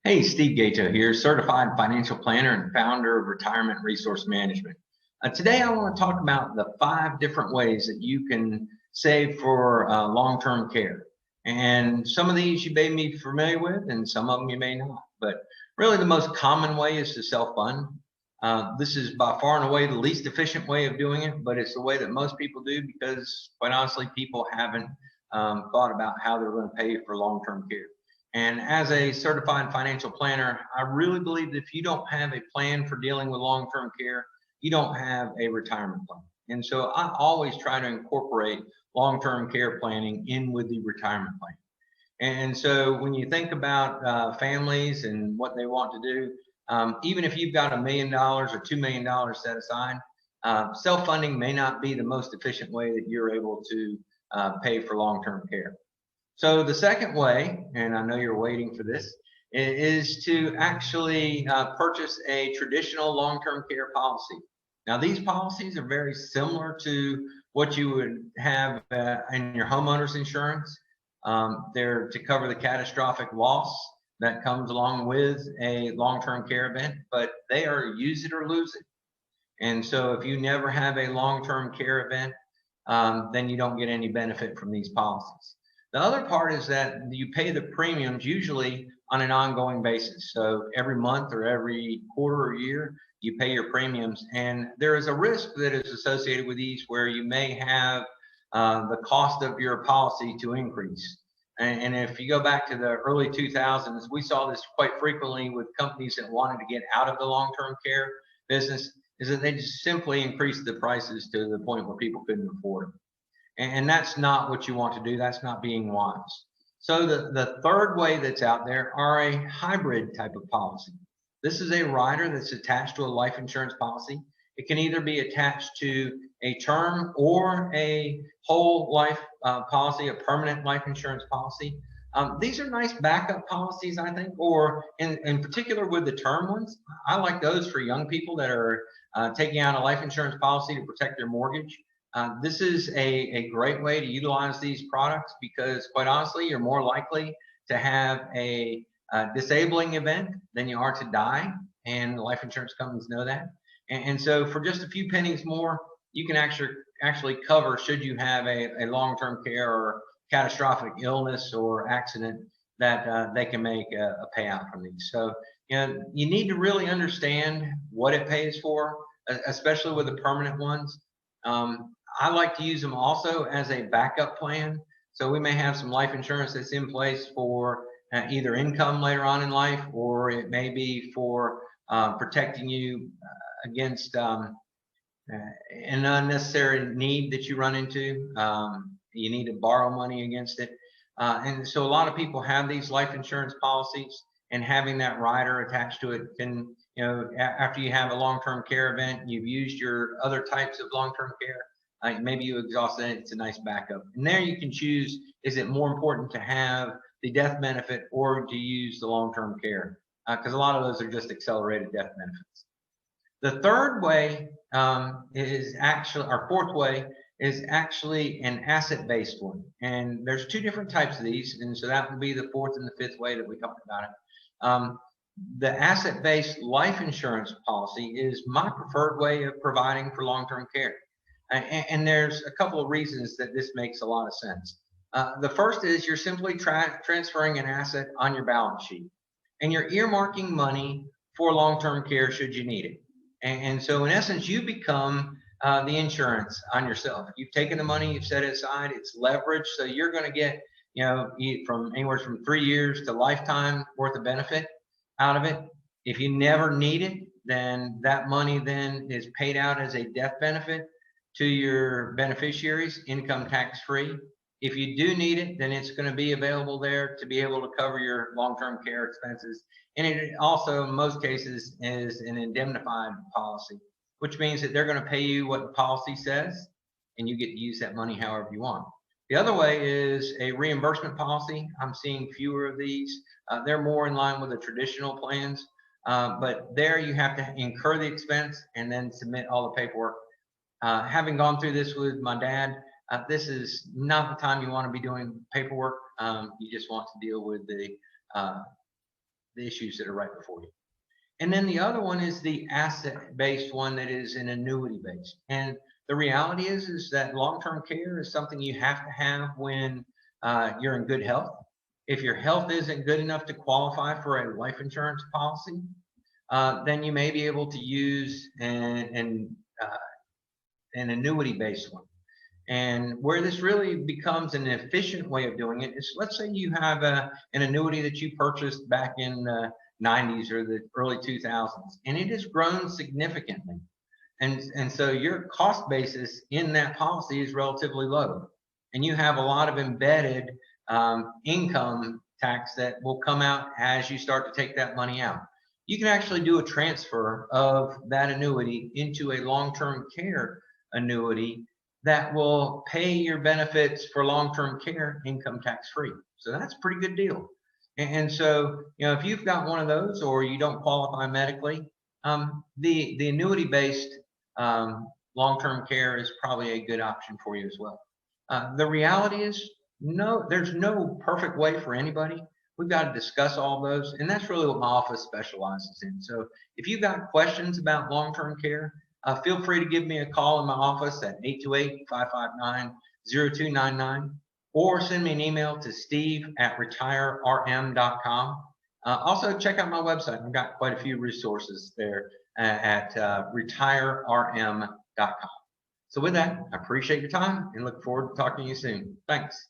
Hey, Steve Gaito here, certified financial planner and founder of Retirement Resource Management. Today, I want to talk about the 5 different ways that you can save for long-term care. And some of these you may be familiar with, and some of them you may not. But really, the most common way is to self-fund. This is by far and away the least efficient way of doing it, but it's the way that most people do because, quite honestly, people haven't thought about how they're going to pay for long-term care. And as a certified financial planner, I really believe that if you don't have a plan for dealing with long-term care, you don't have a retirement plan. And so I always try to incorporate long-term care planning in with the retirement plan. And so when you think about families and what they want to do, even if you've got $1 million or $2 million set aside, self-funding may not be the most efficient way that you're able to pay for long-term care. So the second way, and I know you're waiting for this, is to actually purchase a traditional long-term care policy. Now, these policies are very similar to what you would have in your homeowner's insurance. They're to cover the catastrophic loss that comes along with a long-term care event, but they are use it or lose it. And so if you never have a long-term care event, then you don't get any benefit from these policies. The other part is that you pay the premiums usually on an ongoing basis. So every month or every quarter or year, you pay your premiums. And there is a risk that is associated with these where you may have the cost of your policy to increase. And if you go back to the early 2000s, we saw this quite frequently with companies that wanted to get out of the long-term care business, is that they just simply increased the prices to the point where people couldn't afford them. And that's not what you want to do. That's not being wise. So the third way that's out there are a hybrid type of policy. This is a rider that's attached to a life insurance policy. It can either be attached to a term or a whole life policy, a permanent life insurance policy. These are nice backup policies, I think, or in particular with the term ones. I like those for young people that are taking out a life insurance policy to protect their mortgage. This is a great way to utilize these products because, quite honestly, you're more likely to have a disabling event than you are to die, and life insurance companies know that. And so for just a few pennies more, you can actually cover should you have a long-term care or catastrophic illness or accident that they can make a payout from these. So you need to really understand what it pays for, especially with the permanent ones. I like to use them also as a backup plan. So we may have some life insurance that's in place for either income later on in life, or it may be for protecting you against an unnecessary need that you run into. You need to borrow money against it. And so a lot of people have these life insurance policies, and having that rider attached to it can, after you have a long-term care event, you've used your other types of long-term care. Maybe you exhausted it, it's a nice backup. And there you can choose, is it more important to have the death benefit or to use the long-term care? Because a lot of those are just accelerated death benefits. The third way our fourth way is actually an asset-based one. And there's 2 different types of these. And so that would be the fourth and the fifth way that we talked about it. The asset-based life insurance policy is my preferred way of providing for long-term care. And there's a couple of reasons that this makes a lot of sense. The first is you're simply transferring an asset on your balance sheet, and you're earmarking money for long-term care should you need it. And so in essence, you become the insurance on yourself. You've taken the money, you've set it aside, it's leveraged, so you're going to get from anywhere from 3 years to lifetime worth of benefit out of it. If you never need it, then that money then is paid out as a death benefit to your beneficiaries, income tax free. If you do need it, then it's going to be available there to be able to cover your long-term care expenses. And it also, in most cases, is an indemnified policy, which means that they're going to pay you what the policy says, and you get to use that money however you want. The other way is a reimbursement policy. I'm seeing fewer of these. They're more in line with the traditional plans, but there you have to incur the expense and then submit all the paperwork. Having gone through this with my dad, this is not the time you want to be doing paperwork. You just want to deal with the the issues that are right before you. And then the other one is the asset-based one that is an annuity-based. And the reality is that long-term care is something you have to have when you're in good health. If your health isn't good enough to qualify for a life insurance policy, then you may be able to use an annuity-based one. And where this really becomes an efficient way of doing it is, let's say you have an annuity that you purchased back in the 90s or the early 2000s, and it has grown significantly. And so your cost basis in that policy is relatively low. And you have a lot of embedded income tax that will come out as you start to take that money out. You can actually do a transfer of that annuity into a long-term care annuity that will pay your benefits for long-term care income tax-free. So that's a pretty good deal. And so, if you've got one of those or you don't qualify medically, the annuity-based long-term care is probably a good option for you as well. The reality is, there's no perfect way for anybody. We've got to discuss all those, and that's really what my office specializes in. So if you've got questions about long-term care, feel free to give me a call in my office at 828-559-0299, or send me an email to steve@retirerm.com. Also, check out my website. I've got quite a few resources there at retirerm.com. So with that, I appreciate your time and look forward to talking to you soon. Thanks.